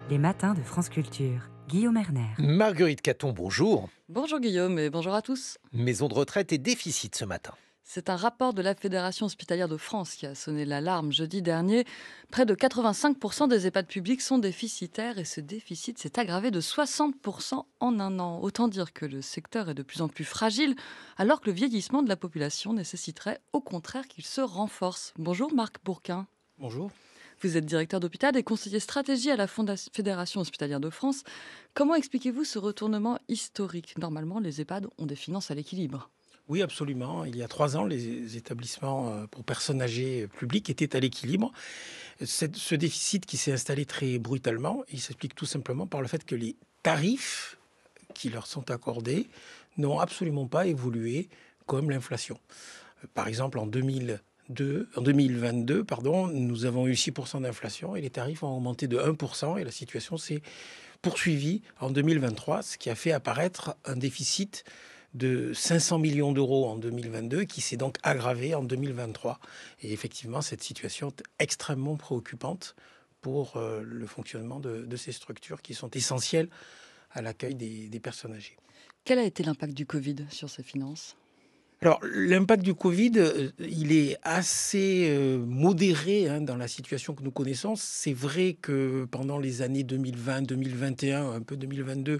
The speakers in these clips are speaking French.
Les matins de France Culture. Guillaume Erner. Marguerite Caton, bonjour. Bonjour Guillaume et bonjour à tous. Maison de retraite et déficit ce matin. C'est un rapport de la Fédération hospitalière de France qui a sonné l'alarme jeudi dernier. Près de 85% des EHPAD publics sont déficitaires et ce déficit s'est aggravé de 60% en un an. Autant dire que le secteur est de plus en plus fragile alors que le vieillissement de la population nécessiterait au contraire qu'il se renforce. Bonjour Marc Bourquin. Bonjour. Vous êtes directeur d'hôpital et conseiller stratégie à la Fédération hospitalière de France. Comment expliquez-vous ce retournement historique ? Normalement, les EHPAD ont des finances à l'équilibre. Oui, absolument. Il y a 3 ans, les établissements pour personnes âgées publics étaient à l'équilibre. Ce déficit qui s'est installé très brutalement, il s'explique tout simplement par le fait que les tarifs qui leur sont accordés n'ont absolument pas évolué comme l'inflation. Par exemple, en 2022, nous avons eu 6% d'inflation et les tarifs ont augmenté de 1% et la situation s'est poursuivie en 2023, ce qui a fait apparaître un déficit de 500 millions d'euros en 2022 qui s'est donc aggravé en 2023. Et effectivement, cette situation est extrêmement préoccupante pour le fonctionnement de ces structures qui sont essentielles à l'accueil des personnes âgées. Quel a été l'impact du Covid sur ces finances ? Alors, l'impact du Covid, il est assez modéré dans la situation que nous connaissons. C'est vrai que pendant les années 2020, 2021, un peu 2022,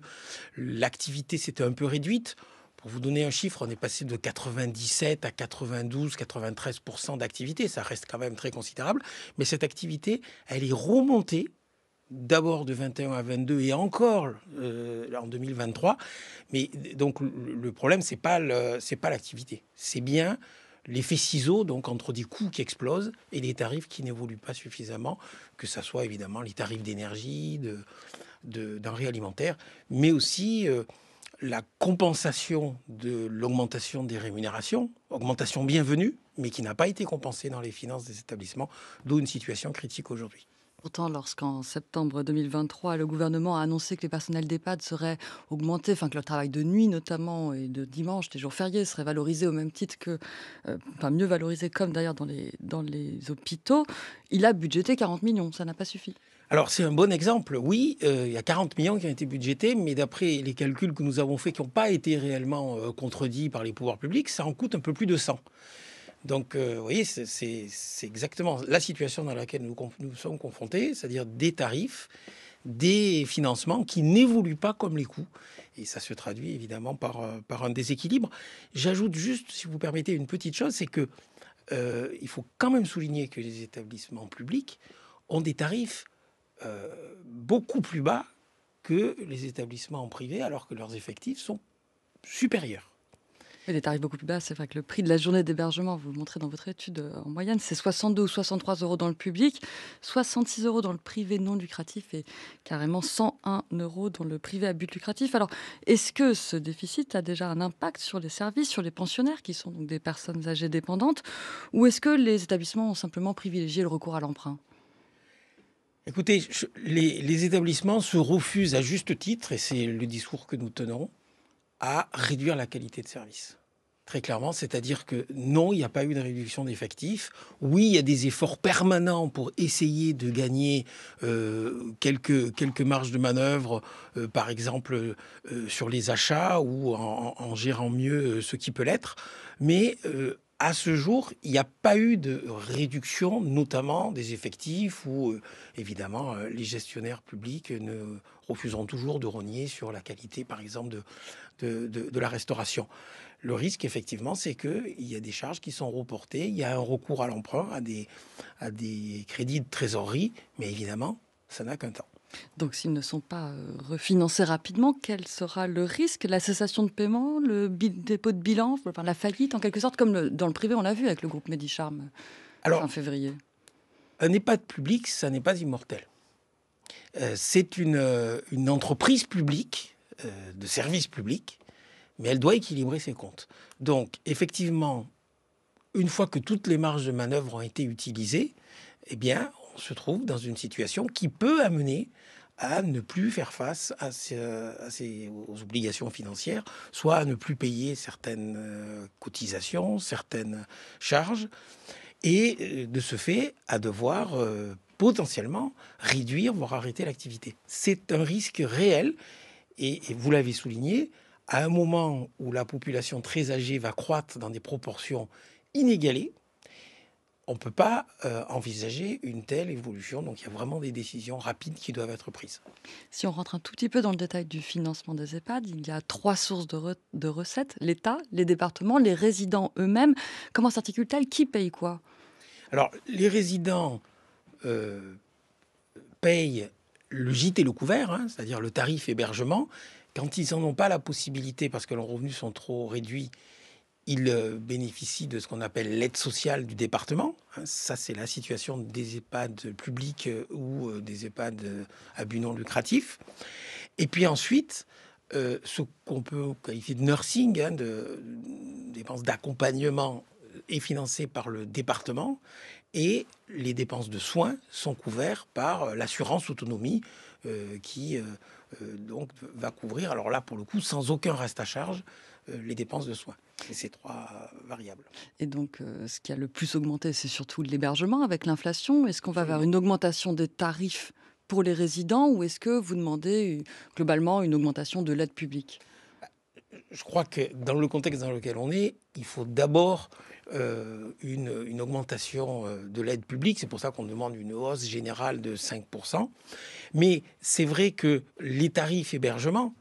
l'activité s'était un peu réduite. Pour vous donner un chiffre, on est passé de 97 à 92, 93% d'activité. Ça reste quand même très considérable. Mais cette activité, elle est remontée d'abord de 21 à 22 et encore en 2023. Mais donc le problème, c'est pas l'activité. C'est bien l'effet ciseau, donc entre des coûts qui explosent et des tarifs qui n'évoluent pas suffisamment, que ça soit évidemment les tarifs d'énergie, de denrées alimentaires, mais aussi la compensation de l'augmentation des rémunérations, augmentation bienvenue, mais qui n'a pas été compensée dans les finances des établissements, d'où une situation critique aujourd'hui. Pourtant, lorsqu'en septembre 2023, le gouvernement a annoncé que les personnels d'EHPAD seraient augmentés, que le travail de nuit notamment et de dimanche, des jours fériés, serait valorisé au même titre que, mieux valorisé comme d'ailleurs dans les hôpitaux, il a budgété 40 millions, ça n'a pas suffi. Alors c'est un bon exemple, oui, il y a 40 millions qui ont été budgétés, mais d'après les calculs que nous avons faits, qui n'ont pas été réellement contredits par les pouvoirs publics, ça en coûte un peu plus de 100. Donc, vous voyez, c'est exactement la situation dans laquelle nous sommes confrontés, c'est-à-dire des tarifs, des financements qui n'évoluent pas comme les coûts. Et ça se traduit évidemment par un déséquilibre. J'ajoute juste, si vous permettez, une petite chose, c'est que il faut quand même souligner que les établissements publics ont des tarifs beaucoup plus bas que les établissements privés, alors que leurs effectifs sont supérieurs. Et les tarifs beaucoup plus bas, c'est vrai que le prix de la journée d'hébergement, vous le montrez dans votre étude, en moyenne, c'est 62 ou 63 euros dans le public, 66 euros dans le privé non lucratif et carrément 101 euros dans le privé à but lucratif. Alors, est-ce que ce déficit a déjà un impact sur les services, sur les pensionnaires, qui sont donc des personnes âgées dépendantes, ou est-ce que les établissements ont simplement privilégié le recours à l'emprunt ? Écoutez, les établissements se refusent à juste titre, et c'est le discours que nous tenons, à réduire la qualité de service. Très clairement, c'est-à-dire que non, il n'y a pas eu de réduction d'effectifs. Oui, il y a des efforts permanents pour essayer de gagner quelques marges de manœuvre, par exemple sur les achats ou en gérant mieux ce qui peut l'être. Mais à ce jour, il n'y a pas eu de réduction, notamment des effectifs où, évidemment, les gestionnaires publics ne refuseront toujours de rogner sur la qualité, par exemple, de la restauration. Le risque, effectivement, c'est qu'il y a des charges qui sont reportées, il y a un recours à l'emprunt, à des crédits de trésorerie, mais évidemment, ça n'a qu'un temps. Donc, s'ils ne sont pas refinancés rapidement, quel sera le risque ? La cessation de paiement, le dépôt de bilan, la faillite, en quelque sorte, comme dans le privé, on l'a vu avec le groupe Medicharm fin février. Un EHPAD public, ça n'est pas immortel. C'est une entreprise publique, de service public, mais elle doit équilibrer ses comptes. Donc, effectivement, une fois que toutes les marges de manœuvre ont été utilisées, eh bien, on se trouve dans une situation qui peut amener à ne plus faire face aux obligations financières, soit à ne plus payer certaines cotisations, certaines charges, et de ce fait, à devoir potentiellement réduire, voire arrêter l'activité. C'est un risque réel et vous l'avez souligné, à un moment où la population très âgée va croître dans des proportions inégalées, on ne peut pas envisager une telle évolution. Donc il y a vraiment des décisions rapides qui doivent être prises. Si on rentre un tout petit peu dans le détail du financement des EHPAD, il y a 3 sources de recettes, l'État, les départements, les résidents eux-mêmes. Comment s'articule-t-elle? Qui paye quoi? Alors les résidents payent le gîte et le couvert, hein, c'est-à-dire le tarif hébergement. Quand ils n'en ont pas la possibilité parce que leurs revenus sont trop réduits, ils bénéficient de ce qu'on appelle l'aide sociale du département. Ça, c'est la situation des EHPAD publics ou des EHPAD à but non lucratif. Et puis ensuite, ce qu'on peut qualifier de nursing, hein, de dépenses d'accompagnement, est financé par le département. Et les dépenses de soins sont couvertes par l'assurance autonomie qui donc va couvrir, alors là, pour le coup, sans aucun reste à charge, les dépenses de soins. Et ces 3 variables. Et donc, ce qui a le plus augmenté, c'est surtout l'hébergement avec l'inflation. Est-ce qu'on va vers une augmentation des tarifs pour les résidents ou est-ce que vous demandez globalement une augmentation de l'aide publique? Je crois que dans le contexte dans lequel on est, il faut d'abord une augmentation de l'aide publique. C'est pour ça qu'on demande une hausse générale de 5%. Mais c'est vrai que les tarifs hébergement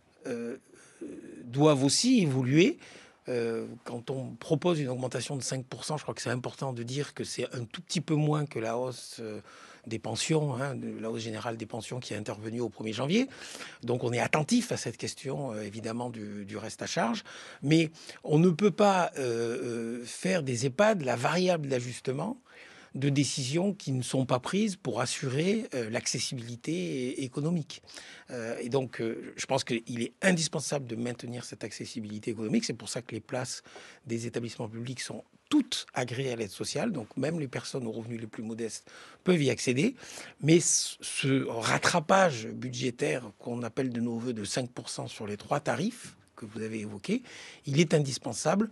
doivent aussi évoluer. Quand on propose une augmentation de 5%, je crois que c'est important de dire que c'est un tout petit peu moins que la hausse des pensions, hein, la hausse générale des pensions qui est intervenue au 1er janvier. Donc on est attentif à cette question, évidemment, du reste à charge. Mais on ne peut pas faire des EHPAD la variable d'ajustement de décisions qui ne sont pas prises pour assurer l'accessibilité économique. Et donc, je pense qu'il est indispensable de maintenir cette accessibilité économique. C'est pour ça que les places des établissements publics sont toutes agréées à l'aide sociale. Donc, même les personnes aux revenus les plus modestes peuvent y accéder. Mais ce rattrapage budgétaire qu'on appelle de nos voeux de 5% sur les 3 tarifs que vous avez évoqués, il est indispensable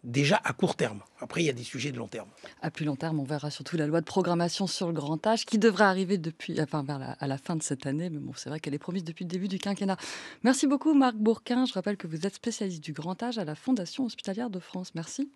déjà à court terme. Après, il y a des sujets de long terme. À plus long terme, on verra surtout la loi de programmation sur le grand âge qui devrait arriver à la fin de cette année. Mais bon, c'est vrai qu'elle est promise depuis le début du quinquennat. Merci beaucoup, Marc Bourquin. Je rappelle que vous êtes spécialiste du grand âge à la Fondation hospitalière de France. Merci.